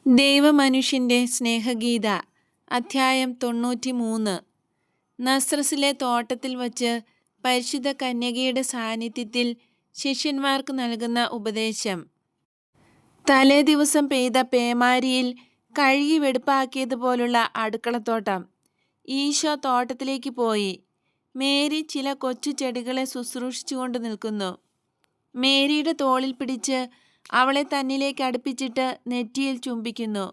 ദൈവമനുഷ്യൻ്റെ സ്നേഹഗീത അധ്യായം 93. നസ്രസിലെ തോട്ടത്തിൽ വച്ച് പരിശുദ്ധ കന്യകയുടെ സാന്നിധ്യത്തിൽ ശിഷ്യന്മാർക്ക് നൽകുന്ന ഉപദേശം. തലേ ദിവസം പെയ്ത പേമാരിയിൽ കഴുകി വെടുപ്പാക്കിയതുപോലുള്ള അടുക്കളത്തോട്ടം. ഈശോ തോട്ടത്തിലേക്ക് പോയി. മേരി ചില കൊച്ചു ചെടികളെ ശുശ്രൂഷിച്ചുകൊണ്ട് നിൽക്കുന്നു. മേരിയുടെ തോളിൽ പിടിച്ച് അവളെ തന്നിലേക്ക് അടുപ്പിച്ചിട്ട് നെറ്റിയിൽ ചുംബിക്കുന്നു.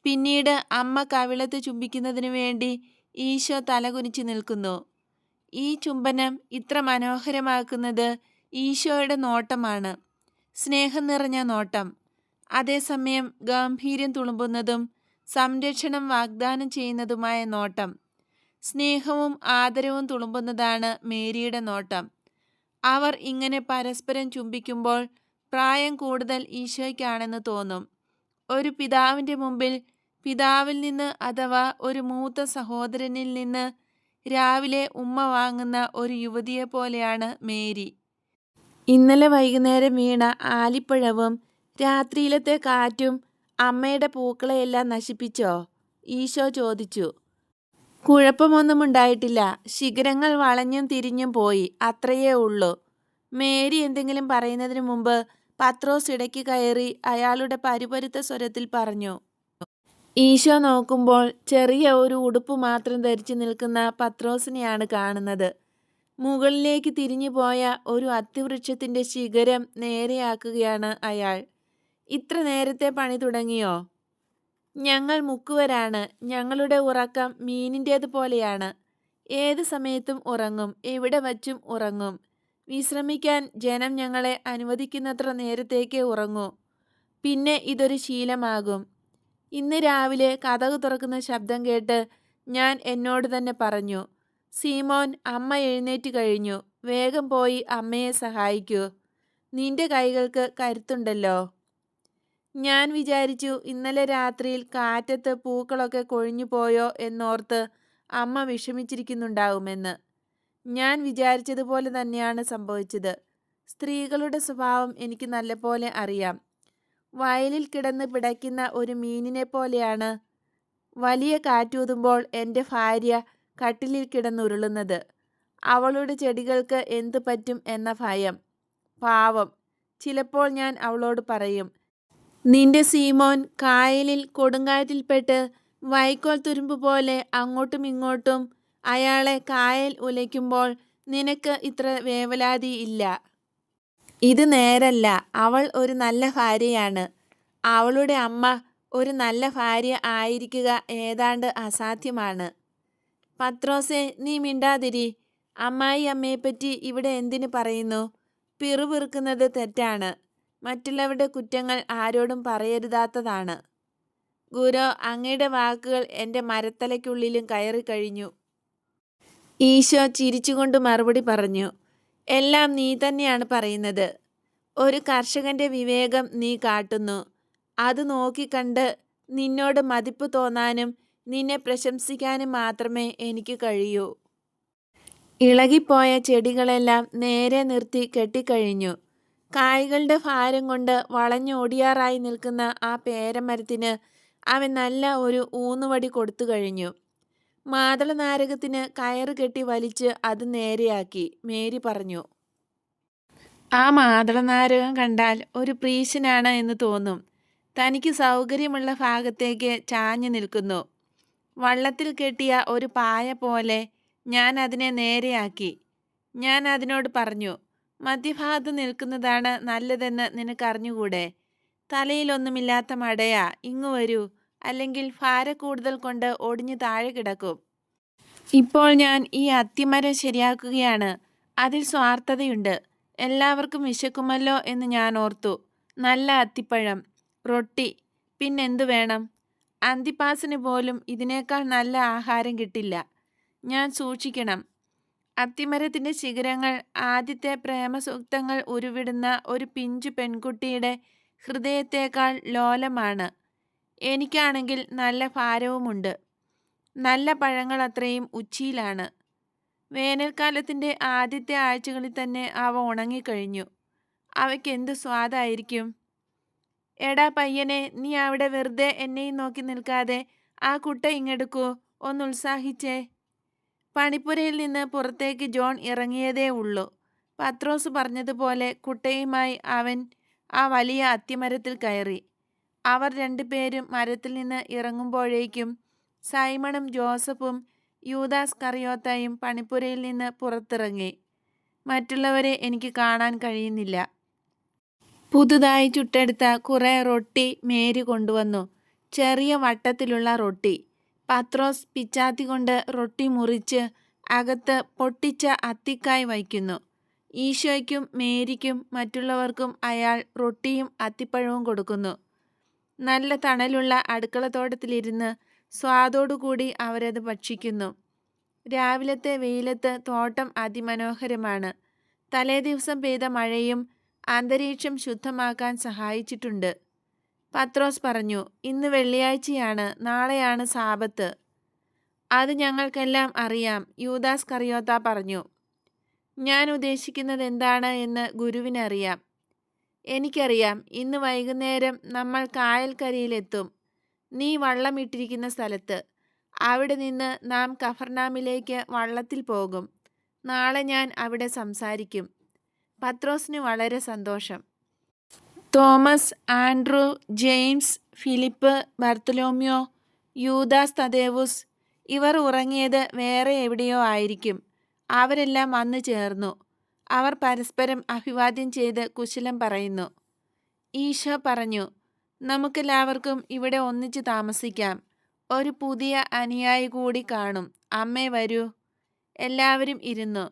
പിന്നീട് അമ്മ കവിളത്ത് ചുംബിക്കുന്നതിനു വേണ്ടി ഈശോ തലകുനിച്ച് നിൽക്കുന്നു. ഈ ചുംബനം ഇത്ര മനോഹരമാക്കുന്നത് ഈശോയുടെ നോട്ടമാണ്. സ്നേഹം നിറഞ്ഞ നോട്ടം, അതേസമയം ഗാംഭീര്യം തുളുമ്പുന്നതും സംരക്ഷണം വാഗ്ദാനം ചെയ്യുന്നതുമായ നോട്ടം. സ്നേഹവും ആദരവും തുളുമ്പുന്നതാണ് മേരിയുടെ നോട്ടം. അവർ ഇങ്ങനെ പരസ്പരം ചുംബിക്കുമ്പോൾ പ്രായം കൂടുതൽ ഈശോയ്ക്കാണെന്ന് തോന്നും. ഒരു പിതാവിൻ്റെ മുമ്പിൽ പിതാവിൽ നിന്ന് അഥവാ ഒരു മൂത്ത സഹോദരനിൽ നിന്ന് രാവിലെ ഉമ്മ വാങ്ങുന്ന ഒരു യുവതിയെ പോലെയാണ് മേരി. ഇന്നലെ വൈകുന്നേരം വീണ ആലിപ്പഴവും രാത്രിയിലത്തെ കാറ്റും അമ്മയുടെ പൂക്കളെയെല്ലാം നശിപ്പിച്ചോ? ഈശോ ചോദിച്ചു. കുഴപ്പമൊന്നും ഉണ്ടായിട്ടില്ല. ശിഖരങ്ങൾ വളഞ്ഞും തിരിഞ്ഞും പോയി, അത്രയേ ഉള്ളൂ. മേരി എന്തെങ്കിലും പറയുന്നതിന് മുമ്പ് പത്രോസ് ഇടയ്ക്ക് കയറി അയാളുടെ പരുപരുത്ത സ്വരത്തിൽ പറഞ്ഞു. ഈശോ നോക്കുമ്പോൾ ചെറിയ ഒരു ഉടുപ്പ് മാത്രം ധരിച്ചു നിൽക്കുന്ന പത്രോസിനെയാണ് കാണുന്നത്. മുകളിലേക്ക് തിരിഞ്ഞു പോയ ഒരു അത്തിവൃക്ഷത്തിൻ്റെ ശിഖരം നേരെയാക്കുകയാണ് അയാൾ. ഇത്ര നേരത്തെ പണി തുടങ്ങിയോ? ഞങ്ങൾ മുക്കുവരാണ്. ഞങ്ങളുടെ ഉറക്കം മീനിൻ്റേതുപോലെയാണ്. ഏത് സമയത്തും ഉറങ്ങും, എവിടെ വച്ചും ഉറങ്ങും. വിശ്രമിക്കാൻ ജനം ഞങ്ങളെ അനുവദിക്കുന്നത്ര നേരത്തേക്ക് ഉറങ്ങൂ. പിന്നെ ഇതൊരു ശീലമാകും. ഇന്ന് രാവിലെ കതക് തുറക്കുന്ന ശബ്ദം കേട്ട് ഞാൻ എന്നോട് തന്നെ പറഞ്ഞു, സീമോൻ, അമ്മ എഴുന്നേറ്റ് കഴിഞ്ഞു. വേഗം പോയി അമ്മയെ സഹായിക്കൂ. നിന്റെ കൈകൾക്ക് കരുത്തുണ്ടല്ലോ. ഞാൻ വിചാരിച്ചു ഇന്നലെ രാത്രിയിൽ കാറ്റത്ത് പൂക്കളൊക്കെ കൊഴിഞ്ഞു പോയോ എന്നോർത്ത് അമ്മ വിഷമിച്ചിരിക്കുന്നുണ്ടാവുമെന്ന്. ഞാൻ വിചാരിച്ചതുപോലെ തന്നെയാണ് സംഭവിച്ചത്. സ്ത്രീകളുടെ സ്വഭാവം എനിക്ക് നല്ലപോലെ അറിയാം. വയലിൽ കിടന്ന് പിടയ്ക്കുന്ന ഒരു മീനിനെ പോലെയാണ് വലിയ കാറ്റൂതുമ്പോൾ എൻ്റെ ഭാര്യ കട്ടിലിൽ കിടന്നുരുളുന്നത്. അവളുടെ ചെടികൾക്ക് എന്തു പറ്റും എന്ന ഭയം. പാവം. ചിലപ്പോൾ ഞാൻ അവളോട് പറയും, നിന്റെ സീമോൻ കായലിൽ കൊടുങ്കാറ്റിൽപ്പെട്ട് വൈക്കോൽ തുരുമ്പ് പോലെ അങ്ങോട്ടും ഇങ്ങോട്ടും അയാളെ കായൽ ഉലയ്ക്കുമ്പോൾ നിനക്ക് ഇത്ര വേവലാതി ഇല്ല. ഇത് നേരല്ല. അവൾ ഒരു നല്ല ഭാര്യയാണ്. അവളുടെ അമ്മ ഒരു നല്ല ഭാര്യ ആയിരിക്കുക ഏതാണ്ട് അസാധ്യമാണ്. പത്രോസേ, നീ മിണ്ടാതിരി. അമ്മായി അമ്മയെപ്പറ്റി ഇവിടെ എന്തിനു പറയുന്നു? പിറുപിറുക്കുന്നത് തെറ്റാണ്. മറ്റുള്ളവരുടെ കുറ്റങ്ങൾ ആരോടും പറയരുതാത്തതാണ്. ഗുരു, അങ്ങയുടെ വാക്കുകൾ എൻ്റെ മരത്തലയ്ക്കുള്ളിലും കയറിക്കഴിഞ്ഞു. ഈശോ ചിരിച്ചുകൊണ്ട് മറുപടി പറഞ്ഞു, എല്ലാം നീ തന്നെയാണ് പറയുന്നത്. ഒരു കർഷകൻ്റെ വിവേകം നീ കാട്ടുന്നു. അത് നോക്കിക്കണ്ട് നിന്നോട് മതിപ്പ് തോന്നാനും നിന്നെ പ്രശംസിക്കാനും മാത്രമേ എനിക്ക് കഴിയൂ. ഇളകിപ്പോയ ചെടികളെല്ലാം നേരെ നിർത്തി കെട്ടിക്കഴിഞ്ഞു. കായ്കളുടെ ഭാരം കൊണ്ട് വളഞ്ഞോടിയാറായി നിൽക്കുന്ന ആ പേരമരത്തിന് അവൻ നല്ല ഒരു ഊന്നുവടി കൊടുത്തു കഴിഞ്ഞു. മാതളനാരകത്തിന് കയറ് കെട്ടി വലിച്ച് അത് നേരെയാക്കി. മേരി പറഞ്ഞു, ആ മാതളനാരകം കണ്ടാൽ ഒരു പ്രീശനാണ് എന്ന് തോന്നും. തനിക്ക് സൗകര്യമുള്ള ഭാഗത്തേക്ക് ചാഞ്ഞു നിൽക്കുന്നു. വള്ളത്തിൽ കെട്ടിയ ഒരു പായ പോലെ ഞാൻ അതിനെ നേരെയാക്കി. ഞാൻ അതിനോട് പറഞ്ഞു, മധ്യഭാഗത്ത് നിൽക്കുന്നതാണ് നല്ലതെന്ന് നിനക്കറിഞ്ഞുകൂടെ? തലയിലൊന്നുമില്ലാത്ത മടയാ, ഇങ്ങു വരൂ, അല്ലെങ്കിൽ ഭാരക്കൂടുതൽ കൊണ്ട് ഒടിഞ്ഞു താഴെ കിടക്കും. ഇപ്പോൾ ഞാൻ ഈ അത്തിമരം ശരിയാക്കുകയാണ്. അതിൽ സ്വാർത്ഥതയുണ്ട്. എല്ലാവർക്കും വിശക്കുമല്ലോ എന്ന് ഞാൻ ഓർത്തു. നല്ല അത്തിപ്പഴം, റൊട്ടി, പിന്നെന്തു വേണം? അന്തിപ്പാസിന് പോലും ഇതിനേക്കാൾ നല്ല ആഹാരം കിട്ടില്ല. ഞാൻ സൂക്ഷിക്കണം. അത്തിമരത്തിൻ്റെ ശിഖരങ്ങൾ ആദ്യത്തെ പ്രേമസൂക്തങ്ങൾ ഉരുവിടുന്ന ഒരു പിഞ്ചു പെൺകുട്ടിയുടെ ഹൃദയത്തേക്കാൾ ലോലമാണ്. എനിക്കാണെങ്കിൽ നല്ല ഭാരവുമുണ്ട്. നല്ല പഴങ്ങൾ അത്രയും ഉച്ചിയിലാണ്. വേനൽക്കാലത്തിൻ്റെ ആദ്യത്തെ ആഴ്ചകളിൽ തന്നെ അവ ഉണങ്ങിക്കഴിഞ്ഞു. അവയ്ക്ക് എന്ത് സ്വാദായിരിക്കും! എടാ പയ്യനെ, നീ അവിടെ വെറുതെ എന്നെയും നോക്കി നിൽക്കാതെ ആ കുട്ട ഇങ്ങെടുക്കൂ, ഒന്ന് ഉത്സാഹിച്ചേ. പണിപ്പുരയിൽ നിന്ന് പുറത്തേക്ക് ജോൺ ഇറങ്ങിയതേ ഉള്ളൂ. പത്രോസ് പറഞ്ഞതുപോലെ കുട്ടയുമായി അവൻ ആ വലിയ അത്തിമരത്തിൽ കയറി. അവർ രണ്ടുപേരും മരത്തിൽ നിന്ന് ഇറങ്ങുമ്പോഴേക്കും സൈമണും ജോസഫും യൂദാസ് കറിയോത്തായും പണിപ്പുരയിൽ നിന്ന് പുറത്തിറങ്ങി. മറ്റുള്ളവരെ എനിക്ക് കാണാൻ കഴിയുന്നില്ല. പുതുതായി ചുട്ടെടുത്ത കുറെ റൊട്ടി മേരി കൊണ്ടുവന്നു. ചെറിയ വട്ടത്തിലുള്ള റൊട്ടി. പത്രോസ് പിച്ചാത്തി കൊണ്ട് റൊട്ടി മുറിച്ച് അകത്ത് പൊട്ടിച്ച അത്തിക്കായ് വയ്ക്കുന്നു. ഈശോയ്ക്കും മേരിക്കും മറ്റുള്ളവർക്കും അയാൾ റൊട്ടിയും അത്തിപ്പഴവും കൊടുക്കുന്നു. നല്ല തണലുള്ള അടുക്കളത്തോട്ടത്തിലിരുന്ന് സ്വാദോടുകൂടി അവരത് ഭക്ഷിക്കുന്നു. രാവിലത്തെ വെയിലത്ത് തോട്ടം അതിമനോഹരമാണ്. തലേദിവസം പെയ്ത മഴയും അന്തരീക്ഷം ശുദ്ധമാക്കാൻ സഹായിച്ചിട്ടുണ്ട്. പത്രോസ് പറഞ്ഞു, ഇന്ന് വെള്ളിയാഴ്ചയാണ്, നാളെയാണ് സാബത്ത്. അത് ഞങ്ങൾക്കെല്ലാം അറിയാം, യൂദാസ് കറിയോത്ത പറഞ്ഞു. ഞാൻ ഉദ്ദേശിക്കുന്നത് എന്താണ് എന്ന് ഗുരുവിനറിയാം. എനിക്കറിയാം. ഇന്ന് വൈകുന്നേരം നമ്മൾ കായൽക്കരയിലെത്തും, നീ വള്ളമിട്ടിരിക്കുന്ന സ്ഥലത്ത്. അവിടെ നിന്ന് നാം കഫർനാമിലേക്ക് വള്ളത്തിൽ പോകും. നാളെ ഞാൻ അവിടെ സംസാരിക്കും. പത്രോസിന് വളരെ സന്തോഷം. തോമസ്, ആൻഡ്രൂ, ജെയിംസ്, ഫിലിപ്പ്, ബർത്തലോമ്യോ, യൂദാസ് തദേവുസ് ഇവർ ഉറങ്ങിയത് വേറെ എവിടെയോ ആയിരിക്കും. അവരെല്ലാം വന്നു ചേർന്നു. അവർ പരസ്പരം അഭിവാദ്യം ചെയ്ത് കുശലം പറയുന്നു. ഈശോ പറഞ്ഞു, നമുക്കെല്ലാവർക്കും ഇവിടെ ഒന്നിച്ച് താമസിക്കാം. ഒരു പുതിയ അനുയായി കൂടി കാണും. അമ്മേ വരൂ. എല്ലാവരും ഇരുന്നു.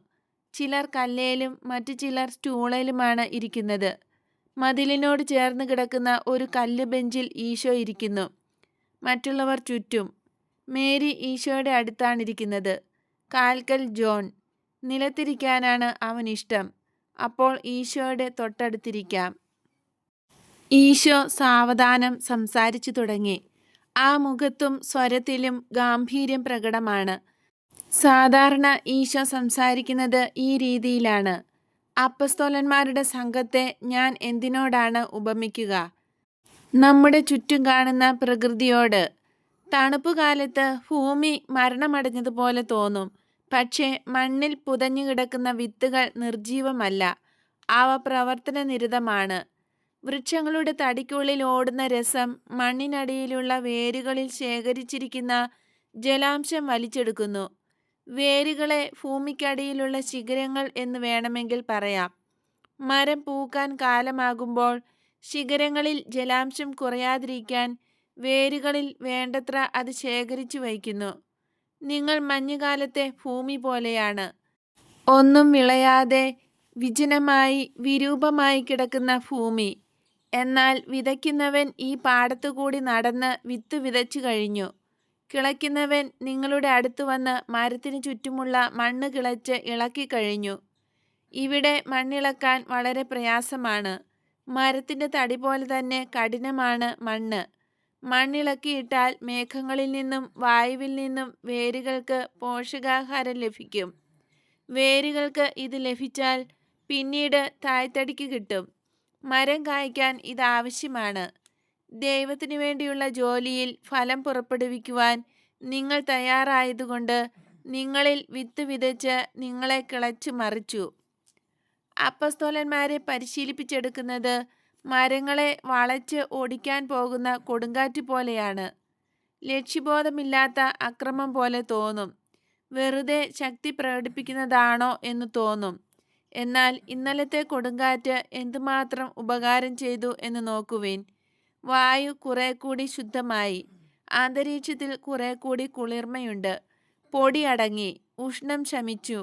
ചിലർ കല്ലേലും മറ്റു ചിലർ സ്റ്റൂളിലുമാണ് ഇരിക്കുന്നത്. മതിലിനോട് ചേർന്ന് കിടക്കുന്ന ഒരു കല്ല് ബെഞ്ചിൽ ഈശോ ഇരിക്കുന്നു. മറ്റുള്ളവർ ചുറ്റും. മേരി ഈശോയുടെ അടുത്താണിരിക്കുന്നത്. കാൽക്കൽ ജോൺ. നിലത്തിരിക്കാനാണ് അവനിഷ്ടം. അപ്പോൾ ഈശോയുടെ തൊട്ടടുത്തിരിക്കാം. ഈശോ സാവധാനം സംസാരിച്ചു തുടങ്ങി. ആ മുഖത്തും സ്വരത്തിലും ഗാംഭീര്യം പ്രകടമാണ്. സാധാരണ ഈശോ സംസാരിക്കുന്നത് ഈ രീതിയിലാണ്. അപ്പസ്തോലന്മാരുടെ സംഘത്തെ ഞാൻ എന്തിനോടാണ് ഉപമിക്കുക? നമ്മുടെ ചുറ്റും കാണുന്ന പ്രകൃതിയോട്. തണുപ്പുകാലത്ത് ഭൂമി മരണമടഞ്ഞതുപോലെ തോന്നും. പക്ഷേ മണ്ണിൽ പുതഞ്ഞു കിടക്കുന്ന വിത്തുകൾ നിർജീവമല്ല, അവ പ്രവർത്തനനിരതമാണ്. വൃക്ഷങ്ങളുടെ തടിക്കുള്ളിൽ ഓടുന്ന രസം മണ്ണിനടിയിലുള്ള വേരുകളിൽ ശേഖരിച്ചിരിക്കുന്ന ജലാംശം വലിച്ചെടുക്കുന്നു. വേരുകളെ ഭൂമിക്കടിയിലുള്ള ശിഖരങ്ങൾ എന്ന് വേണമെങ്കിൽ പറയാം. മരം പൂക്കാൻ കാലമാകുമ്പോൾ ശിഖരങ്ങളിൽ ജലാംശം കുറയാതിരിക്കാൻ വേരുകളിൽ വേണ്ടത്ര അത് ശേഖരിച്ചു വയ്ക്കുന്നു. നിങ്ങൾ മഞ്ഞുകാലത്തെ ഭൂമി പോലെയാണ്. ഒന്നും വിളയാതെ വിജനമായി വിരൂപമായി കിടക്കുന്ന ഭൂമി. എന്നാൽ വിതയ്ക്കുന്നവൻ ഈ പാടത്തുകൂടി നടന്ന് വിത്ത് വിതച്ചു കഴിഞ്ഞു. കിളയ്ക്കുന്നവൻ നിങ്ങളുടെ അടുത്ത് വന്ന് മരത്തിന് ചുറ്റുമുള്ള മണ്ണ് കിളച്ച് ഇളക്കി കഴിഞ്ഞു. ഇവിടെ മണ്ണിളക്കാൻ വളരെ പ്രയാസമാണ്. മരത്തിൻ്റെ തടി പോലെ തന്നെ കഠിനമാണ് മണ്ണ്. മണ്ണിളക്കിയിട്ടാൽ മേഘങ്ങളിൽ നിന്നും വായുവിൽ നിന്നും വേരുകൾക്ക് പോഷകാഹാരം ലഭിക്കും. വേരുകൾക്ക് ഇത് ലഭിച്ചാൽ പിന്നീട് തായ്തടിക്ക് കിട്ടും. മരം കായ്ക്കാൻ ഇത് ആവശ്യമാണ്. ദൈവത്തിനു വേണ്ടിയുള്ള ജോലിയിൽ ഫലം പുറപ്പെടുവിക്കുവാൻ നിങ്ങൾ തയ്യാറായതുകൊണ്ട് നിങ്ങളിൽ വിത്ത് വിതച്ച് നിങ്ങളെ കിളച്ചു മറിച്ചു. അപ്പസ്തോലന്മാരെ പരിശീലിപ്പിച്ചെടുക്കുന്നത് മരങ്ങളെ വളച്ച് ഓടിക്കാൻ പോകുന്ന കൊടുങ്കാറ്റ് പോലെയാണ്. ലക്ഷ്യബോധമില്ലാത്ത അക്രമം പോലെ തോന്നും. വെറുതെ ശക്തി പ്രകടിപ്പിക്കുന്നതാണോ എന്ന് തോന്നും. എന്നാൽ ഇന്നലത്തെ കൊടുങ്കാറ്റ് എന്തുമാത്രം ഉപകാരം ചെയ്തു എന്ന് നോക്കുവിൻ. വായു കുറെ കൂടി ശുദ്ധമായി. അന്തരീക്ഷത്തിൽ കുറെ കൂടി കുളിർമയുണ്ട്. പൊടി അടങ്ങി. ഉഷ്ണം ശമിച്ചു.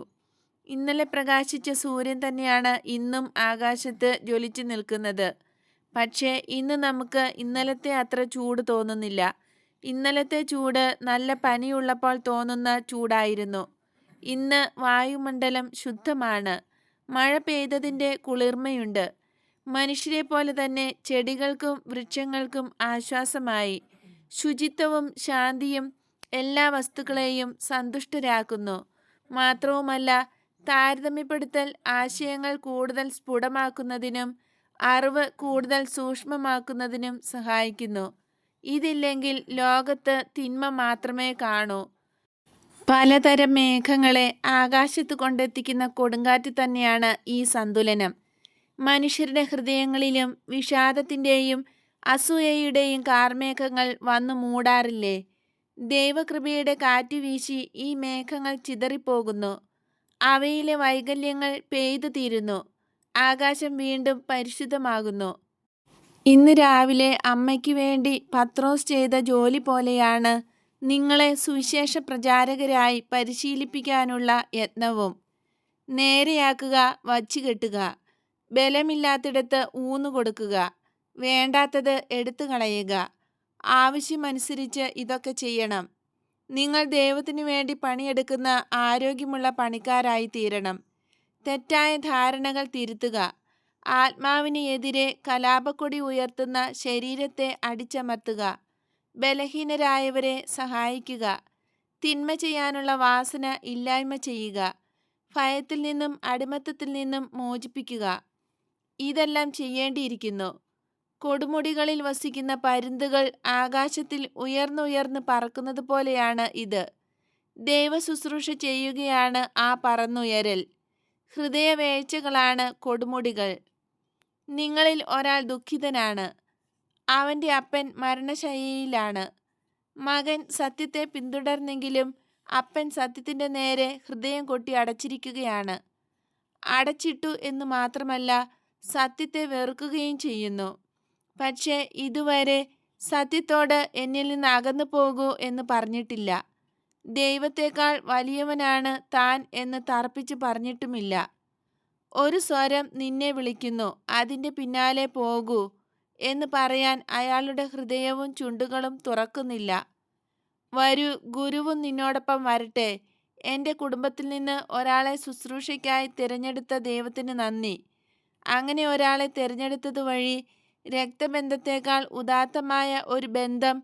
ഇന്നലെ പ്രകാശിച്ച സൂര്യൻ തന്നെയാണ് ഇന്നും ആകാശത്ത് ജ്വലിച്ചു നിൽക്കുന്നത്. പക്ഷേ ഇന്ന് നമുക്ക് ഇന്നലത്തെ അത്ര ചൂട് തോന്നുന്നില്ല. ഇന്നലത്തെ ചൂട് നല്ല പനിയുള്ളപ്പോൾ തോന്നുന്ന ചൂടായിരുന്നു. ഇന്ന് വായുമണ്ഡലം ശുദ്ധമാണ്. മഴ പെയ്തതിൻ്റെ കുളിർമയുണ്ട്. മനുഷ്യരെ പോലെ തന്നെ ചെടികൾക്കും വൃക്ഷങ്ങൾക്കും ആശ്വാസമായി. ശുചിത്വവും ശാന്തിയും എല്ലാ വസ്തുക്കളെയും സന്തുഷ്ടരാക്കുന്നു. മാത്രവുമല്ല, താരതമ്യപ്പെടുത്തൽ ആശയങ്ങൾ കൂടുതൽ സ്ഫുടമാക്കുന്നതിനും അറിവ് കൂടുതൽ സൂക്ഷ്മമാക്കുന്നതിനും സഹായിക്കുന്നു. ഇതില്ലെങ്കിൽ ലോകത്ത് തിന്മ മാത്രമേ കാണൂ. പലതരം മേഘങ്ങളെ ആകാശത്ത് കൊണ്ടെത്തിക്കുന്ന കൊടുങ്കാറ്റ് തന്നെയാണ് ഈ സന്തുലനം. മനുഷ്യരുടെ ഹൃദയങ്ങളിലും വിഷാദത്തിൻ്റെയും അസൂയയുടെയും കാർമേഘങ്ങൾ വന്നു മൂടാറില്ലേ? ദൈവകൃപയുടെ കാറ്റ് വീശി ഈ മേഘങ്ങൾ ചിതറിപ്പോകുന്നു. അവയിലെ വൈകല്യങ്ങൾ പെയ്തു തീരുന്നു. ആകാശം വീണ്ടും പരിശുദ്ധമാകുന്നു. ഇന്ന് രാവിലെ അമ്മയ്ക്ക് വേണ്ടി പത്രോസ് ചെയ്ത ജോലി പോലെയാണ് നിങ്ങളെ സുവിശേഷ പ്രചാരകരായി പരിശീലിപ്പിക്കാനുള്ള യത്നവും. നേരെയാക്കുക, വച്ചുകെട്ടുക, ബലമില്ലാത്തിടത്ത് ഊന്നുകൊടുക്കുക, വേണ്ടാത്തത് എടുത്തു കളയുക. ആവശ്യമനുസരിച്ച് ഇതൊക്കെ ചെയ്യണം. നിങ്ങൾ ദൈവത്തിനു വേണ്ടി പണിയെടുക്കുന്ന ആരോഗ്യമുള്ള പണിക്കാരായി തീരണം. തെറ്റായ ധാരണകൾ തിരുത്തുക. ആത്മാവിന് എതിരെ കലാപക്കൊടി ഉയർത്തുന്ന ശരീരത്തെ അടിച്ചമർത്തുക. ബലഹീനരായവരെ സഹായിക്കുക. തിന്മ ചെയ്യാനുള്ള വാസന ഇല്ലായ്മ ചെയ്യുക. ഭയത്തിൽ നിന്നും അടിമത്തത്തിൽ നിന്നും മോചിപ്പിക്കുക. ഇതെല്ലാം ചെയ്യേണ്ടിയിരിക്കുന്നു. കൊടുമുടികളിൽ വസിക്കുന്ന പരുന്തുകൾ ആകാശത്തിൽ ഉയർന്നുയർന്ന് പറക്കുന്നത് പോലെയാണ് ഇത്. ദൈവശുശ്രൂഷ ചെയ്യുകയാണ് ആ പറന്നുയരൽ. ഹൃദയവേഴ്ചകളാണ് കൊടുമുടികൾ. നിങ്ങളിൽ ഒരാൾ ദുഃഖിതനാണ്. അവൻ്റെ അപ്പൻ മരണശയ്യയിലാണ്. മകൻ സത്യത്തെ പിന്തുടർന്നെങ്കിലും അപ്പൻ സത്യത്തിൻ്റെ നേരെ ഹൃദയം കൊട്ടി അടച്ചിരിക്കുകയാണ്. അടച്ചിട്ടു എന്ന് മാത്രമല്ല, സത്യത്തെ വെറുക്കുകയും ചെയ്യുന്നു. പക്ഷേ ഇതുവരെ സത്യത്തോട് എന്നിൽ നിന്ന് അകന്നു പോകൂ എന്ന് പറഞ്ഞിട്ടില്ല. ദൈവത്തേക്കാൾ വലിയവനാണ് താൻ എന്ന് തർപ്പിച്ച് പറഞ്ഞിട്ടുമില്ല. ഒരു സ്വരം നിന്നെ വിളിക്കുന്നു, അതിൻ്റെ പിന്നാലെ പോകൂ എന്ന് പറയാൻ അയാളുടെ ഹൃദയവും ചുണ്ടുകളും തുറക്കുന്നില്ല. വരൂ, ഗുരുവും നിന്നോടൊപ്പം വരട്ടെ. എൻ്റെ കുടുംബത്തിൽ നിന്ന് ഒരാളെ ശുശ്രൂഷയ്ക്കായി തിരഞ്ഞെടുത്ത ദൈവത്തിന് നന്ദി. അങ്ങനെ ഒരാളെ തിരഞ്ഞെടുത്തത് വഴി രക്തബന്ധത്തേക്കാൾ ഉദാത്തമായ ഒരു ബന്ധം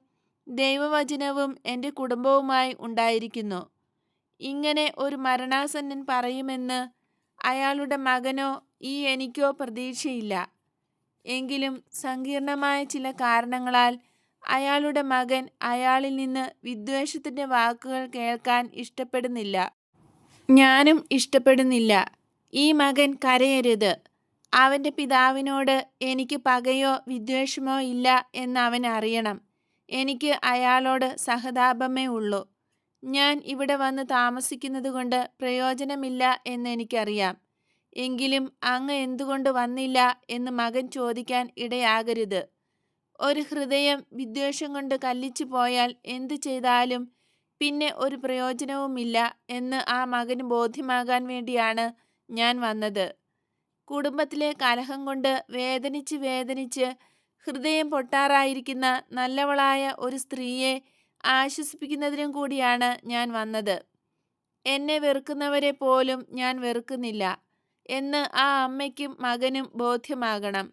ദൈവവചനവും എൻ്റെ കുടുംബവുമായി ഉണ്ടായിരിക്കുന്നു. ഇങ്ങനെ ഒരു മരണാസന്നൻ പറയുമെന്ന് അയാളുടെ മകനോ എനിക്കോ പ്രതീക്ഷയില്ല. എങ്കിലും സങ്കീർണമായ ചില കാരണങ്ങളാൽ അയാളുടെ മകൻ അയാളിൽ നിന്ന് വിദ്വേഷത്തിൻ്റെ വാക്കുകൾ കേൾക്കാൻ ഇഷ്ടപ്പെടുന്നില്ല. ഞാനും ഇഷ്ടപ്പെടുന്നില്ല. ഈ മകൻ കരയരുത്. അവൻ്റെ പിതാവിനോട് എനിക്ക് പകയോ വിദ്വേഷമോ ഇല്ല എന്ന് അവൻ അറിയണം. എനിക്ക് അയാളോട് സഹതാപമേ ഉള്ളൂ. ഞാൻ ഇവിടെ വന്ന് താമസിക്കുന്നത് കൊണ്ട് പ്രയോജനമില്ല എന്നെനിക്കറിയാം. എങ്കിലും അങ്ങ് എന്തുകൊണ്ട് വന്നില്ല എന്ന് മകൻ ചോദിക്കാൻ ഇടയാകരുത്. ഒരു ഹൃദയം വിദ്വേഷം കൊണ്ട് കല്ലിച്ചു പോയാൽ എന്തു ചെയ്താലും പിന്നെ ഒരു പ്രയോജനവുമില്ല എന്ന് ആ മകന് ബോധ്യമാകാൻ വേണ്ടിയാണ് ഞാൻ വന്നത്. കുടുംബത്തിലെ കലഹം കൊണ്ട് വേദനിച്ച് വേദനിച്ച് ഹൃദയം പൊട്ടാറായിരിക്കുന്ന നല്ലവളായ ഒരു സ്ത്രീയെ ആശ്വസിപ്പിക്കുന്നതിനും കൂടിയാണ് ഞാൻ വന്നത്. എന്നെ വെറുക്കുന്നവരെ പോലും ഞാൻ വെറുക്കുന്നില്ല എന്ന് ആ അമ്മയ്ക്കും മകനും ബോധ്യമാകണം.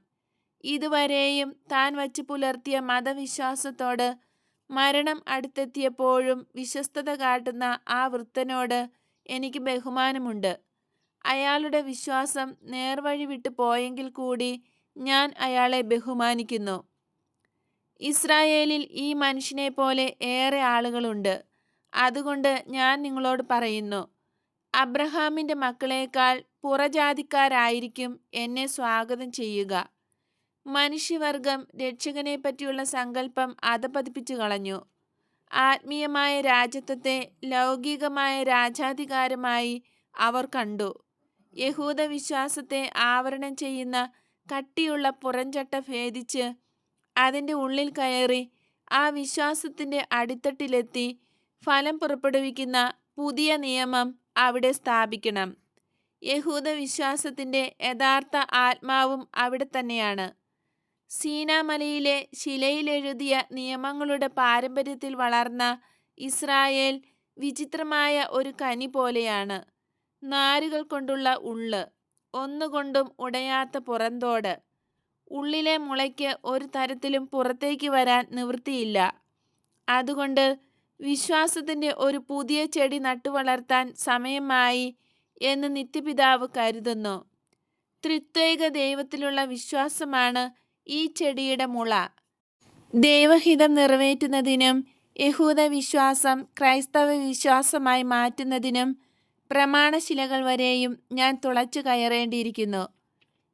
ഇതുവരെയും താൻ വച്ചു പുലർത്തിയ മതവിശ്വാസത്തോട് മരണം അടുത്തെത്തിയപ്പോഴും വിശ്വസ്തത കാട്ടുന്ന ആ വൃദ്ധനോട് എനിക്ക് ബഹുമാനമുണ്ട്. അയാളുടെ വിശ്വാസം നേർവഴി വിട്ടു പോയെങ്കിൽ കൂടി ഞാൻ അയാളെ ബഹുമാനിക്കുന്നു. ഇസ്രായേലിൽ ഈ മനുഷ്യനെ പോലെ ഏറെ ആളുകളുണ്ട്. അതുകൊണ്ട് ഞാൻ നിങ്ങളോട് പറയുന്നു, അബ്രഹാമിൻ്റെ മക്കളേക്കാൾ പുറജാതിക്കാരായിരിക്കും എന്നെ സ്വാഗതം ചെയ്യുക. മനുഷ്യവർഗം രക്ഷകനെ പറ്റിയുള്ള സങ്കല്പം അധപതിപ്പിച്ചു കളഞ്ഞു. ആത്മീയമായ രാജത്വത്തെ ലൗകികമായ രാജാധികാരമായി അവർ കണ്ടു. യഹൂദ വിശ്വാസത്തെ ആവരണം ചെയ്യുന്ന കട്ടിയുള്ള പുറംചട്ട ഭേദിച്ച് അതിൻ്റെ ഉള്ളിൽ കയറി ആ വിശ്വാസത്തിൻ്റെ അടിത്തട്ടിലെത്തി ഫലം പുറപ്പെടുവിക്കുന്ന പുതിയ നിയമം അവിടെ സ്ഥാപിക്കണം. യഹൂദ വിശ്വാസത്തിൻ്റെ യഥാർത്ഥ ആത്മാവും അവിടെ തന്നെയാണ്. സീനാമലയിലെ ശിലയിലെഴുതിയ നിയമങ്ങളുടെ പാരമ്പര്യത്തിൽ വളർന്ന ഇസ്രായേൽ വിചിത്രമായ ഒരു കനി പോലെയാണ്. നാരുകൾ കൊണ്ടുള്ള ഉള്ള്, ഒന്നുകൊണ്ടും ഉടയാത്ത പുറന്തോട്. ഉള്ളിലെ മുളയ്ക്ക് ഒരു തരത്തിലും പുറത്തേക്ക് വരാൻ നിവൃത്തിയില്ല. അതുകൊണ്ട് വിശ്വാസത്തിൻ്റെ ഒരു പുതിയ ചെടി നട്ടുവളർത്താൻ സമയമായി എന്ന് നിത്യപിതാവ് കരുതുന്നു. ത്രിത്വൈക ദൈവത്തിലുള്ള വിശ്വാസമാണ് ഈ ചെടിയുടെ മുള. ദൈവഹിതം നിറവേറ്റുന്നതിനും യഹൂദ വിശ്വാസം ക്രൈസ്തവ വിശ്വാസമായി മാറ്റുന്നതിനും പ്രമാണശിലകൾ വരെയും ഞാൻ തുളച്ചു കയറേണ്ടിയിരിക്കുന്നു.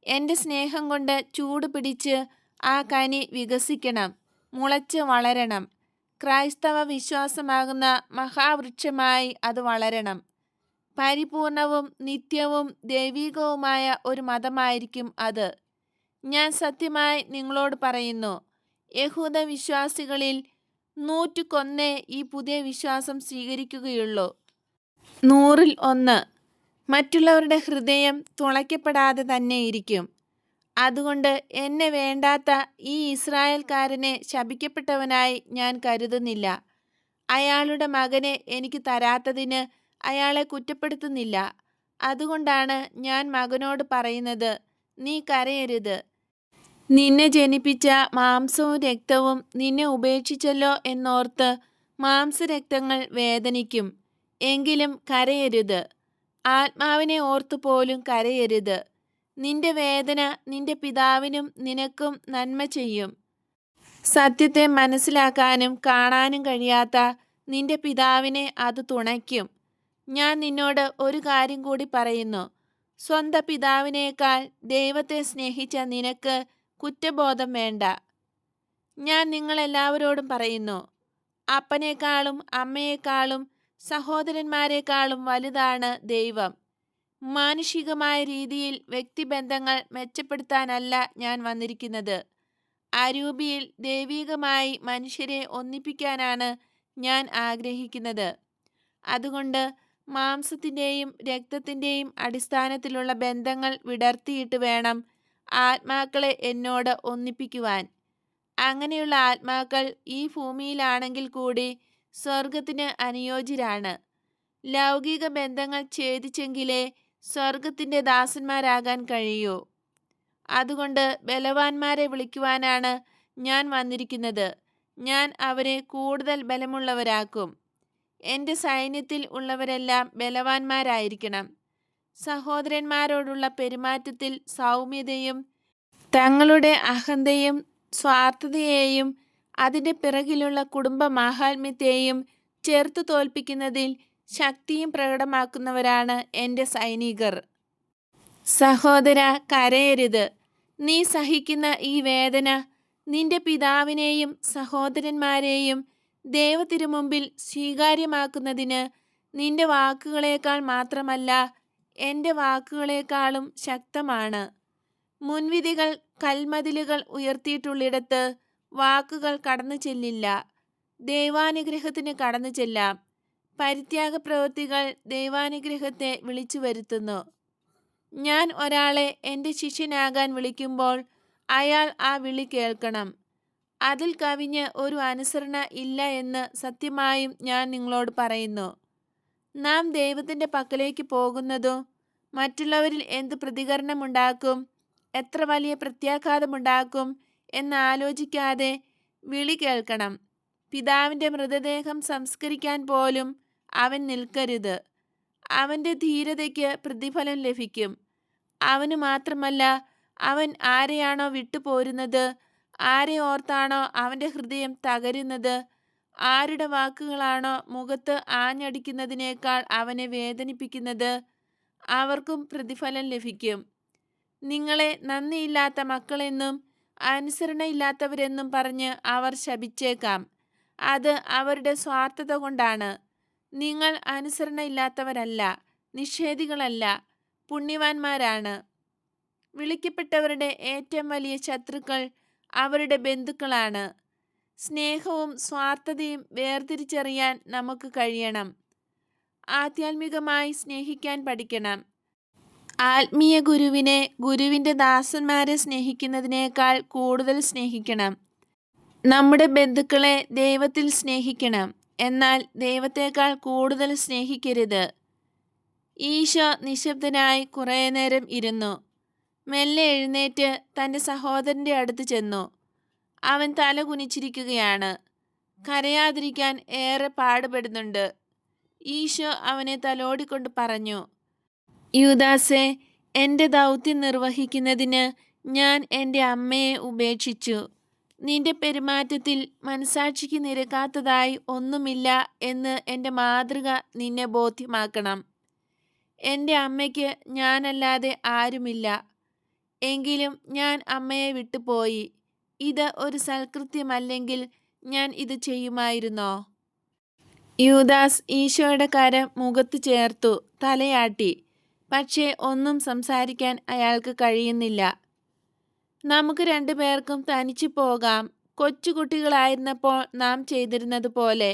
എൻ്റെ സ്നേഹം കൊണ്ട് ചൂട് പിടിച്ച് ആ കനി വികസിക്കണം, മുളച്ച് വളരണം. ക്രൈസ്തവ വിശ്വാസമാകുന്ന മഹാവൃക്ഷമായി അത് വളരണം. പരിപൂർണവും നിത്യവും ദൈവികവുമായ ഒരു മതമായിരിക്കും അത്. ഞാൻ സത്യമായി നിങ്ങളോട് പറയുന്നു, യഹൂദ വിശ്വാസികളിൽ 100 ഈ പുതിയ വിശ്വാസം സ്വീകരിക്കുകയുള്ളൂ. 100 മറ്റുള്ളവരുടെ ഹൃദയം തുളയ്ക്കപ്പെടാതെ തന്നെ ഇരിക്കും. അതുകൊണ്ട് എന്നെ വേണ്ടാത്ത ഈ ഇസ്രായേൽക്കാരനെ ശപിക്കപ്പെട്ടവനായി ഞാൻ കരുതുന്നില്ല. അയാളുടെ മകനെ എനിക്ക് തരാത്തതിന് അയാളെ കുറ്റപ്പെടുത്തുന്നില്ല. അതുകൊണ്ടാണ് ഞാൻ മകനോട് പറയുന്നത്, നീ കരയരുത്. നിന്നെ ജനിപ്പിച്ച മാംസവും രക്തവും നിന്നെ ഉപേക്ഷിച്ചല്ലോ എന്നോർത്ത് മാംസരക്തങ്ങൾ വേദനിക്കും. എങ്കിലും കരയരുത്. ആത്മാവിനെ ഓർത്തു പോലും കരയരുത്. നിന്റെ വേദന നിന്റെ പിതാവിനും നിനക്കും നന്മ ചെയ്യും. സത്യത്തെ മനസ്സിലാക്കാനും കാണാനും കഴിയാത്ത നിന്റെ പിതാവിനെ അത് തുണയ്ക്കും. ഞാൻ നിന്നോട് ഒരു കാര്യം കൂടി പറയുന്നു. സ്വന്തം പിതാവിനേക്കാൾ ദൈവത്തെ സ്നേഹിച്ച നിനക്ക് കുറ്റബോധം വേണ്ട. ഞാൻ നിങ്ങളെല്ലാവരോടും പറയുന്നു, അപ്പനേക്കാളും അമ്മയേക്കാളും സഹോദരന്മാരെക്കാളും വലുതാണ് ദൈവം. മാനുഷികമായ രീതിയിൽ വ്യക്തിബന്ധങ്ങൾ മെച്ചപ്പെടുത്താനല്ല ഞാൻ വന്നിരിക്കുന്നത്. അരൂപിയിൽ ദൈവികമായി മനുഷ്യരെ ഒന്നിപ്പിക്കാനാണ് ഞാൻ ആഗ്രഹിക്കുന്നത്. അതുകൊണ്ട് മാംസത്തിൻ്റെയും രക്തത്തിൻ്റെയും അടിസ്ഥാനത്തിലുള്ള ബന്ധങ്ങൾ വിടർത്തിയിട്ട് വേണം ആത്മാക്കളെ എന്നോട് ഒന്നിപ്പിക്കുവാൻ. അങ്ങനെയുള്ള ആത്മാക്കൾ ഈ ഭൂമിയിലാണെങ്കിൽ കൂടി സ്വർഗത്തിന് അനുയോജ്യരാണ്. ലൗകിക ബന്ധങ്ങൾ ഛേദിച്ചെങ്കിലേ സ്വർഗത്തിൻ്റെ ദാസന്മാരാകാൻ കഴിയൂ. അതുകൊണ്ട് ബലവാന്മാരെ വിളിക്കുവാനാണ് ഞാൻ വന്നിരിക്കുന്നത്. ഞാൻ അവരെ കൂടുതൽ ബലമുള്ളവരാക്കും. എൻ്റെ സൈന്യത്തിൽ ഉള്ളവരെല്ലാം ബലവാന്മാരായിരിക്കണം. സഹോദരന്മാരോടുള്ള പെരുമാറ്റത്തിൽ സൗമ്യതയും തങ്ങളുടെ അഹന്തയും സ്വാർത്ഥതയെയും അതിൻ്റെ പിറകിലുള്ള കുടുംബ മാഹാത്മ്യത്തെയും ചെറുത്തു തോൽപ്പിക്കുന്നതിൽ ശക്തിയും പ്രകടമാക്കുന്നവരാണ് എൻ്റെ സൈനികർ. സഹോദര, കരയരുത്. നീ സഹിക്കുന്ന ഈ വേദന നിന്റെ പിതാവിനെയും സഹോദരന്മാരെയും ദൈവത്തിരുമുമ്പിൽ സ്വീകാര്യമാക്കുന്നതിന് നിന്റെ വാക്കുകളേക്കാൾ മാത്രമല്ല, എൻ്റെ വാക്കുകളേക്കാളും ശക്തമാണ്. മുൻവിധികൾ കൽമതിലുകൾ ഉയർത്തിയിട്ടുള്ളിടത്ത് വാക്കുകൾ കടന്നു ചെല്ലില്ല. ദൈവാനുഗ്രഹത്തിന് കടന്നു ചെല്ലാം. പരിത്യാഗ പ്രവൃത്തികൾ ദൈവാനുഗ്രഹത്തെ വിളിച്ചു വരുത്തുന്നു. ഞാൻ ഒരാളെ എൻ്റെ ശിഷ്യനാകാൻ വിളിക്കുമ്പോൾ അയാൾ ആ വിളി കേൾക്കണം. അതിൽ കവിഞ്ഞ് ഒരു അനുസരണ ഇല്ല എന്ന് സത്യമായും ഞാൻ നിങ്ങളോട് പറയുന്നു. നാം ദൈവത്തിൻ്റെ പക്കലേക്ക് പോകുന്നതോ മറ്റുള്ളവരിൽ എന്ത് പ്രതികരണമുണ്ടാക്കും, എത്ര വലിയ പ്രത്യാഘാതമുണ്ടാക്കും എന്നാലോചിക്കാതെ വിളി കേൾക്കണം. പിതാവിൻ്റെ മൃതദേഹം സംസ്കരിക്കാൻ പോലും അവൻ നിൽക്കരുത്. അവൻ്റെ ധീരതയ്ക്ക് പ്രതിഫലം ലഭിക്കും. അവന് മാത്രമല്ല, അവൻ ആരെയാണോ വിട്ടുപോരുന്നത്, ആരെ ഓർത്താണോ അവൻ്റെ ഹൃദയം തകരുന്നത്, ആരുടെ വാക്കുകളാണോ മുഖത്ത് ആഞ്ഞടിക്കുന്നതിനേക്കാൾ അവനെ വേദനിപ്പിക്കുന്നത്, അവർക്കും പ്രതിഫലം ലഭിക്കും. നിങ്ങളെ നന്ദിയില്ലാത്ത മക്കളെന്നും അനുസരണയില്ലാത്തവരെന്നും പറഞ്ഞ് അവർ ശപിച്ചേക്കാം. അത് അവരുടെ സ്വാർത്ഥത കൊണ്ടാണ്. നിങ്ങൾ അനുസരണയില്ലാത്തവരല്ല, നിഷേധികളല്ല, പുണ്യവാന്മാരാണ്. വിളിക്കപ്പെട്ടവരുടെ ഏറ്റവും വലിയ ശത്രുക്കൾ അവരുടെ ബന്ധുക്കളാണ്. സ്നേഹവും സ്വാർത്ഥതയും വേർതിരിച്ചറിയാൻ നമുക്ക് കഴിയണം. ആധ്യാത്മികമായി സ്നേഹിക്കാൻ പഠിക്കണം. ആത്മീയ ഗുരുവിനെ ഗുരുവിൻ്റെ ദാസന്മാരെ സ്നേഹിക്കുന്നതിനേക്കാൾ കൂടുതൽ സ്നേഹിക്കണം. നമ്മുടെ ബന്ധുക്കളെ ദൈവത്തിൽ സ്നേഹിക്കണം, എന്നാൽ ദൈവത്തേക്കാൾ കൂടുതൽ സ്നേഹിക്കരുത്. ഈശോ നിശബ്ദനായി കുറേ നേരം ഇരുന്നു. മെല്ലെ എഴുന്നേറ്റ് തൻ്റെ സഹോദരൻ്റെ അടുത്ത് ചെന്നു. അവൻ തല കുനിച്ചിരിക്കുകയാണ്. കരയാതിരിക്കാൻ ഏറെ പാടുപെടുന്നുണ്ട്. ഈശോ അവനെ തലോടിക്കൊണ്ട് പറഞ്ഞു, യൂദാസേ, എൻ്റെ ദൗത്യം നിർവഹിക്കുന്നതിന് ഞാൻ എൻ്റെ അമ്മയെ ഉപേക്ഷിച്ചു. നിന്റെ പെരുമാറ്റത്തിൽ മനസാക്ഷിക്ക് നിരക്കാത്തതായി ഒന്നുമില്ല എന്ന് എൻ്റെ മാതൃക നിന്നെ ബോധ്യമാക്കണം. എൻ്റെ അമ്മയ്ക്ക് ഞാനല്ലാതെ ആരുമില്ല. എങ്കിലും ഞാൻ അമ്മയെ വിട്ടുപോയി. ഇത് ഒരു സൽകൃത്യമല്ലെങ്കിൽ ഞാൻ ഇത് ചെയ്യുമായിരുന്നോ? യൂദാസ് ഈശോയുടെ കരം മുഖത്ത് ചേർത്തു തലയാട്ടി. പക്ഷേ ഒന്നും സംസാരിക്കാൻ അയാൾക്ക് കഴിയുന്നില്ല. നമുക്ക് രണ്ടുപേർക്കും തനിച്ചു പോകാം, കൊച്ചുകുട്ടികളായിരുന്നപ്പോൾ നാം ചെയ്തിരുന്നത് പോലെ.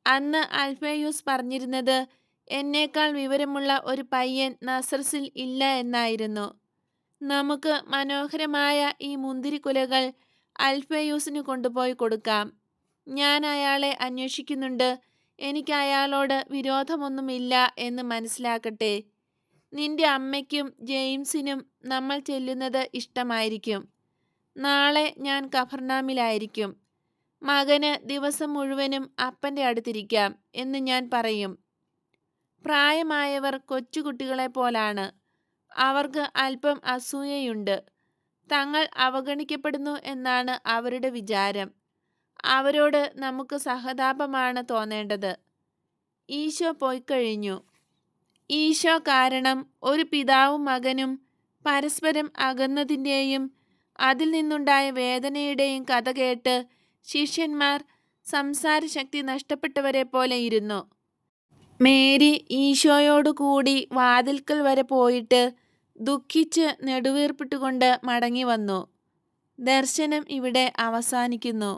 അന്ന് അൽഫേയൂസ് പറഞ്ഞിരുന്നത് എന്നേക്കാൾ വിവരമുള്ള ഒരു പയ്യൻ നസറസിൽ ഇല്ല എന്നായിരുന്നു. നമുക്ക് മനോഹരമായ ഈ മുന്തിരിക്കുലകൾ അൽഫേയൂസിന് കൊണ്ടുപോയി കൊടുക്കാം. ഞാൻ അയാളെ അന്വേഷിക്കുന്നുണ്ട്. എനിക്ക് അയാളോട് വിരോധമൊന്നുമില്ല എന്ന് മനസ്സിലാക്കട്ടെ. നിന്റെ അമ്മയ്ക്കും ജെയിംസിനും നമ്മൾ ചെല്ലുന്നത് ഇഷ്ടമായിരിക്കും. നാളെ ഞാൻ കഫർനാമിലായിരിക്കും. മകന് ദിവസം മുഴുവനും അപ്പൻ്റെ അടുത്തിരിക്കാം എന്ന് ഞാൻ പറയും. പ്രായമായവർ കൊച്ചുകുട്ടികളെപ്പോലാണ്. അവർക്ക് അല്പം അസൂയയുണ്ട്. തങ്ങൾ അവഗണിക്കപ്പെടുന്നു എന്നാണ് അവരുടെ വിചാരം. അവരോട് നമുക്ക് സഹതാപമാണ് തോന്നേണ്ടത്. ഈശോ പോയിക്കഴിഞ്ഞു. ഈശോ കാരണം ഒരു പിതാവും മകനും പരസ്പരം അകന്നതിൻ്റെയും അതിൽ നിന്നുണ്ടായ വേദനയുടെയും കഥ കേട്ട് ശിഷ്യന്മാർ സംസാരശക്തി നഷ്ടപ്പെട്ടവരെ പോലെ ഇരുന്നു. മേരി ഈശോയോടു കൂടി വാതിൽക്കൽ വരെ പോയിട്ട് ദുഃഖിച്ച് നെടുവീർപ്പിട്ടുകൊണ്ട് മടങ്ങി വന്നു. ദർശനം ഇവിടെ അവസാനിക്കുന്നു.